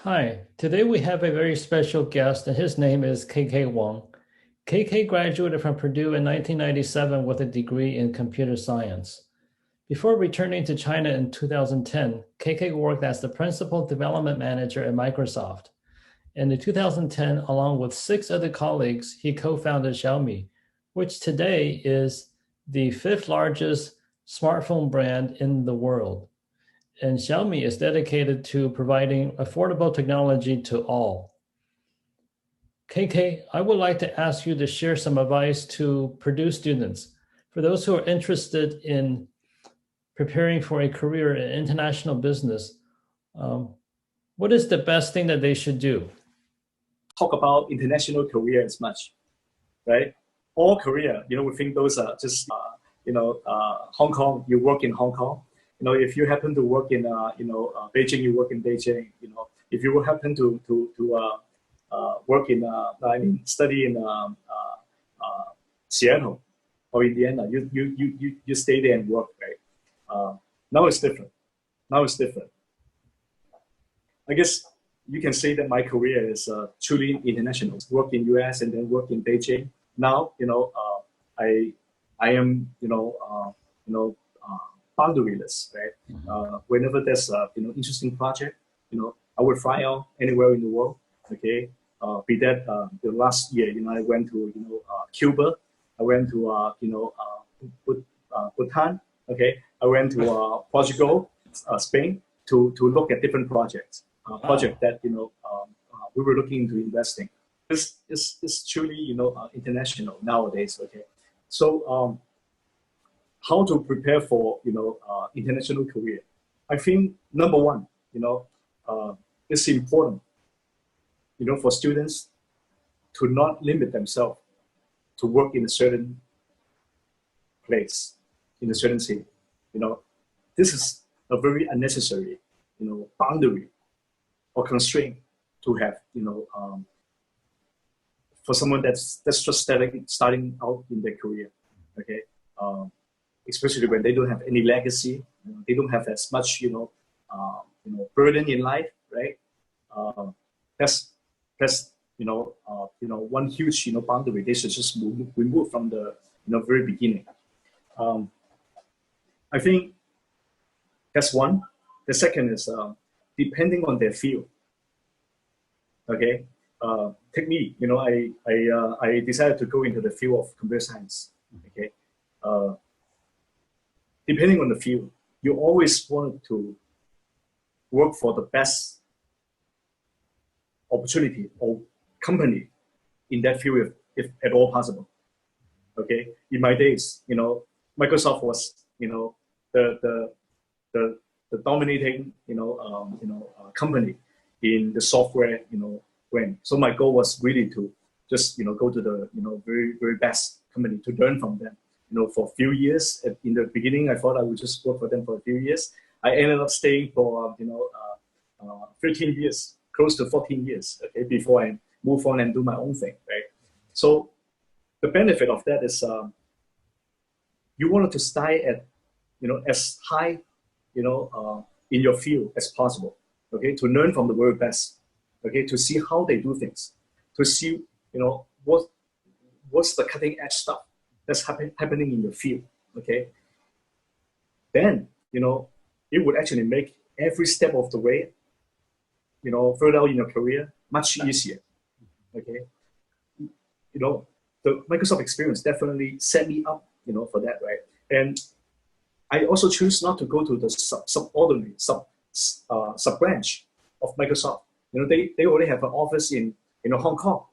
Hi, today we have a very special guest, and his name is KK Wong. KK graduated from Purdue in 1997 with a degree in computer science. Before returning to China in 2010, KK worked as the principal development manager at Microsoft. In 2010, along with six other colleagues, he co-founded Xiaomi, which today is the fifth largest smartphone brand in the world. And Xiaomi is dedicated to providing affordable technology to all. KK, I would like to ask you to share some advice to Purdue students. For those who are interested in preparing for a career in international business, um, what is the best thing that they should do? Talk about international career as much, right? All career, we think those are just, Hong Kong, you work in Hong Kong. If you happen to work in, Beijing, you work in Beijing. If you happen to work in, study in Seattle or Indiana, you stay there and work, right? Now it's different. Now it's different. I guess you can say that my career is truly international. Work in US and then work in Beijing. Now, I am, boundaryless, right? Whenever there's a interesting project, I will fly out anywhere in the world. Okay, be that the last year, I went to Cuba, I went to Bhutan. Okay, I went to Portugal, Spain to look at different projects. Project that we were looking into investing. It's truly international nowadays. Okay, so how to prepare for international career? I think number one, it's important for students to not limit themselves to work in a certain place, in a certain city. This is a very unnecessary boundary or constraint to have, for someone that's just starting out in their career, okay? Especially when they don't have any legacy, they don't have as much, burden in life, right? That's one huge, boundary they should just remove from the, very beginning. I think that's one. The second is depending on their field. Okay, take me. I decided to go into the field of computer science. Okay, depending on the field, you always want to work for the best opportunity or company in that field, if at all possible. Okay, in my days, Microsoft was, the dominating, company in the software, when. So my goal was really to just, go to the, very, very best company to learn from them. For a few years. In the beginning, I thought I would just work for them for a few years. I ended up staying for, 13 years, close to 14 years, okay, before I move on and do my own thing, right? So the benefit of that is you wanted to stay at, as high, in your field as possible, okay, to learn from the very best, okay, to see how they do things, to see, what's the cutting edge stuff that's happening in your field, okay? Then, it would actually make every step of the way, further in your career, much easier, okay? The Microsoft experience definitely set me up, for that, right? And I also choose not to go to the sub branch of Microsoft. They already have an office in Hong Kong.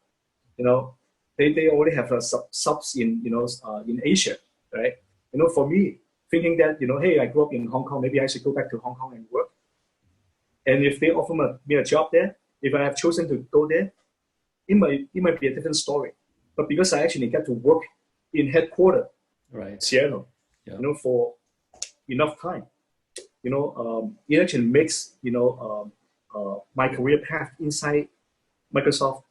They already have a subs in in Asia, right? For me, thinking that hey, I grew up in Hong Kong, maybe I should go back to Hong Kong and work. And if they offer me a job there, if I have chosen to go there, it might be a different story. But because I actually get to work in headquarters, Right. Seattle, Yeah. For enough time, it actually makes my career path inside Microsoft,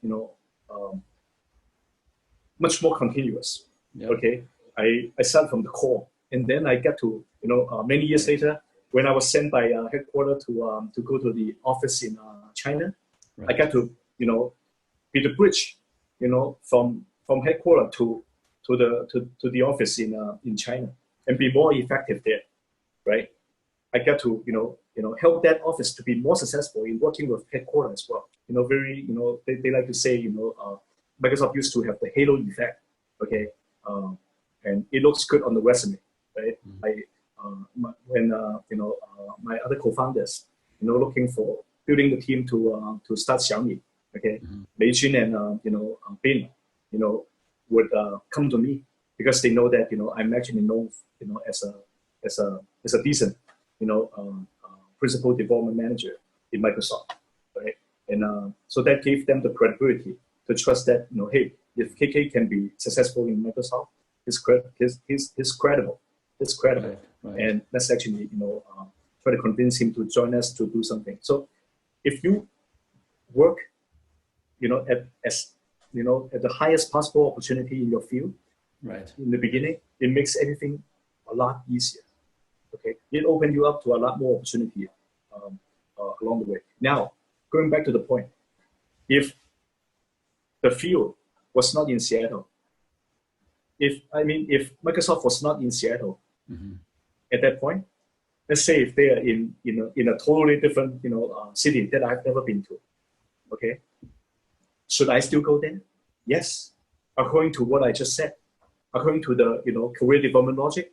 much more continuous. Yep. Okay, I start from the core, and then I get to many years later when I was sent by headquarters to go to the office in China. I got to, be the bridge, from headquarters to the office in China and be more effective there, right? I got to, help that office to be more successful in working with headquarters as well. They like to say, Microsoft used to have the halo effect, okay, and it looks good on the resume, right? When my other co-founders, looking for building the team to start Xiaomi, okay, Lei Jun and Bin, would come to me because they know that I'm actually known, as a decent, principal development manager in Microsoft, right? And so that gave them the credibility to trust that, hey, if KK can be successful in Microsoft, he's credible. It's credible. Right. And let's actually, try to convince him to join us to do something. So if you work, at the highest possible opportunity in your field, right, in the beginning, it makes everything a lot easier. Okay, it opens you up to a lot more opportunity along the way. Now, going back to the point, if the field was not in Seattle, if Microsoft was not in Seattle at that point, let's say if they are in a totally different city that I've never been to, okay, should I still go there? Yes, according to what I just said, according to the career development logic,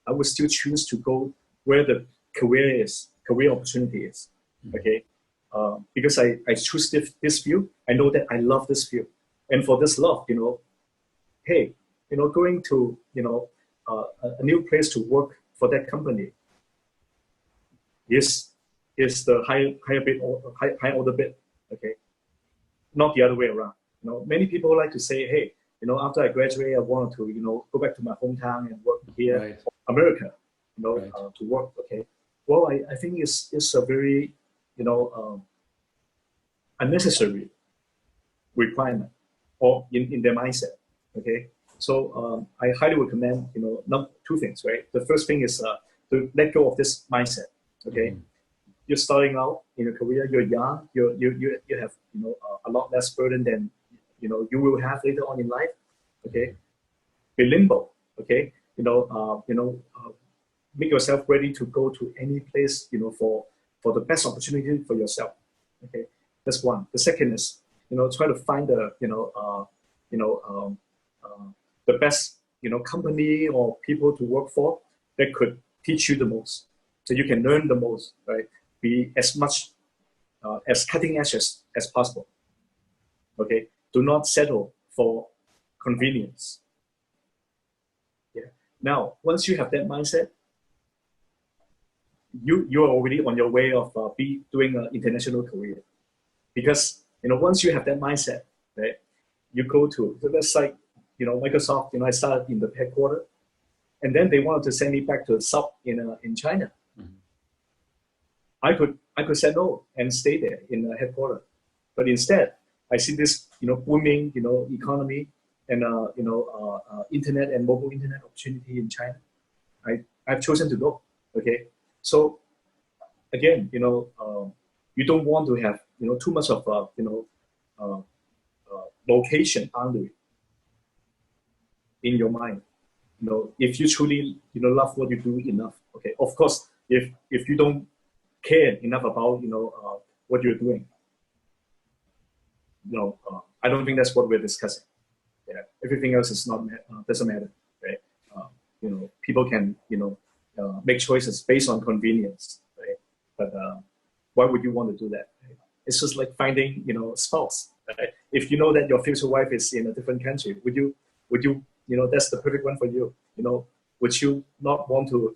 I would still choose to go where the career opportunity is, okay? Because I choose this field, I know that I love this field. And for this love, hey, going to, a new place to work for that company is the high order bit, okay? Not the other way around. Many people like to say, hey, after I graduate, I want to, go back to my hometown and work here, right, America, right, to work. Okay. Well, I think it's a very, unnecessary requirement, or in their mindset. Okay. So I highly recommend, two things, right? The first thing is to let go of this mindset. Okay. You're starting out in your career. You're young. You have a lot less burden than you will have later on in life. Okay, be limbo. Okay, make yourself ready to go to any place for the best opportunity for yourself. Okay, that's one. The second is try to find the best company or people to work for that could teach you the most, so you can learn the most. Right, be as much as cutting edge as possible. Okay, do not settle for convenience. Yeah. Now, once you have that mindset, you are already on your way of doing an international career, because once you have that mindset, right, you go to let's say Microsoft. I started in the headquarters, and then they wanted to send me back to the sub in China. I could say no and stay there in the headquarters, but instead I see this booming economy and internet and mobile internet opportunity in China. I've chosen to go. Okay, so again you don't want to have too much of location boundary in your mind. If you truly love what you do enough. Okay, of course if you don't care enough about what you're doing, I don't think that's what we're discussing. Yeah, everything else is not doesn't matter, right? People can make choices based on convenience, right? But why would you want to do that? Right? It's just like finding spouse. Right? If you know that your future wife is in a different country, would you that's the perfect one for you? Would you not want to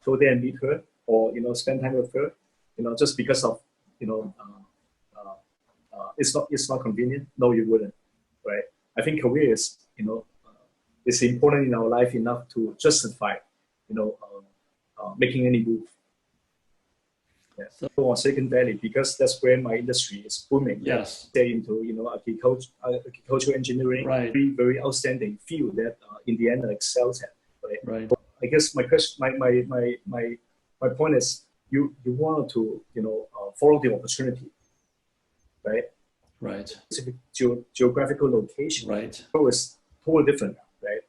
go there and meet her, or spend time with her, just because of it's not convenient? No, you wouldn't, right? I think career is is important in our life enough to justify making any move. Yeah. So on Silicon Valley, because that's where my industry is booming. Yes. Stay into agricultural engineering, right, very outstanding field that in the end excels at. Right. Right. I guess my question, my point is, you want to follow the opportunity, right? Right. Specific geographical location. Right. It was totally different, right?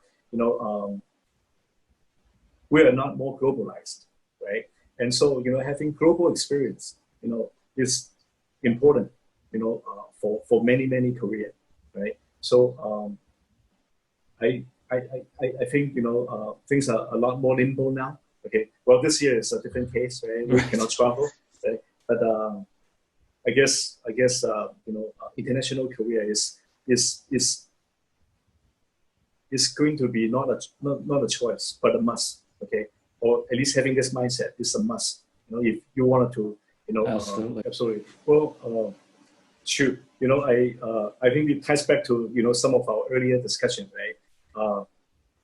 We are not more globalized, right? And so, having global experience, is important, for many careers, right? So, I think, things are a lot more nimble now. Okay. Well, this year is a different case, right? We cannot travel, right? But I guess, international career is going to be not a choice, but a must. Okay, or at least having this mindset is a must. If you wanted to, Absolutely. absolutely. Well, shoot, I think it ties back to some of our earlier discussion, right?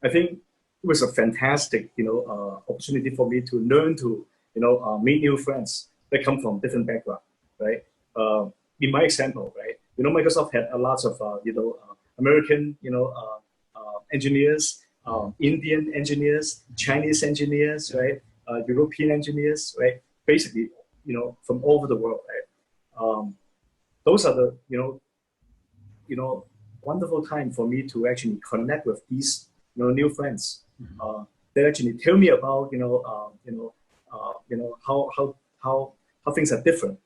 I think it was a fantastic opportunity for me to learn to meet new friends that come from different backgrounds, right? In my example, right, Microsoft had a lot of American engineers, Indian engineers, Chinese engineers, right? European engineers, right? Basically, from all over the world, right? Those are the wonderful time for me to actually connect with these new friends. They actually tell me about how things are different,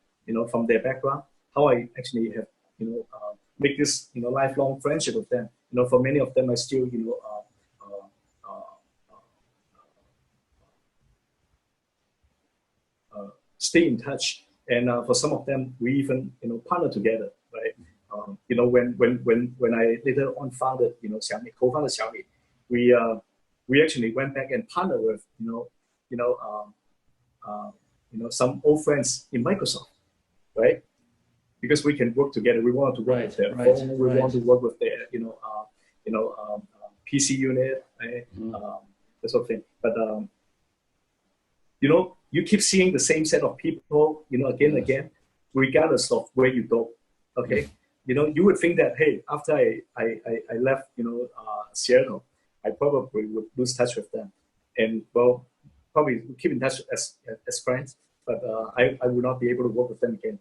from their background. How I actually have make this lifelong friendship with them. For many of them, I still stay in touch, and for some of them, we even partner together, right? When I later on founded Xiaomi, co-founded Xiaomi, we actually went back and partnered with some old friends in Microsoft, right? Because we can work together. We want to work with their phone. We want to work with their PC unit, right? That sort of thing. But you keep seeing the same set of people, again and again, regardless of where you go. Okay, you would think that, hey, after I left Seattle, I probably would lose touch with them, and well, probably keep in touch as friends, but I would not be able to work with them again.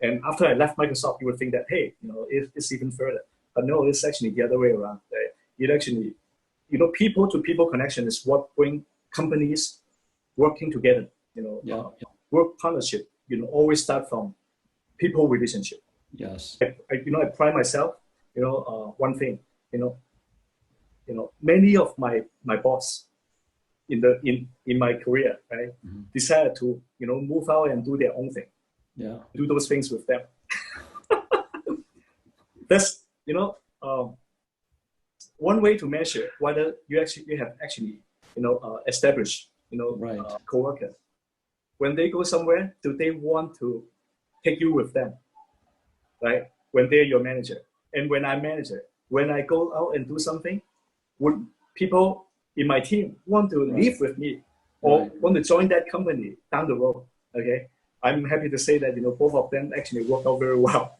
And after I left Microsoft, you would think that, hey, it's even further. But no, it's actually the other way around. It actually, people to people connection is what bring companies working together. Work partnership, always start from people relationship. Yes. I pride myself, one thing, many of my boss in my career, right, decided to, move out and do their own thing. Yeah. Do those things with them. That's, one way to measure whether you have established, coworker. When they go somewhere, do they want to take you with them, right? When they're your manager. And when I'm manager, when I go out and do something, would people in my team want to leave with me or want to join that company down the road? Okay, I'm happy to say that both of them actually work out very well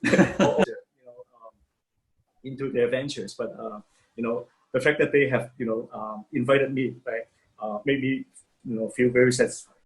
into their ventures. But the fact that they have invited me, right, made me feel very satisfied.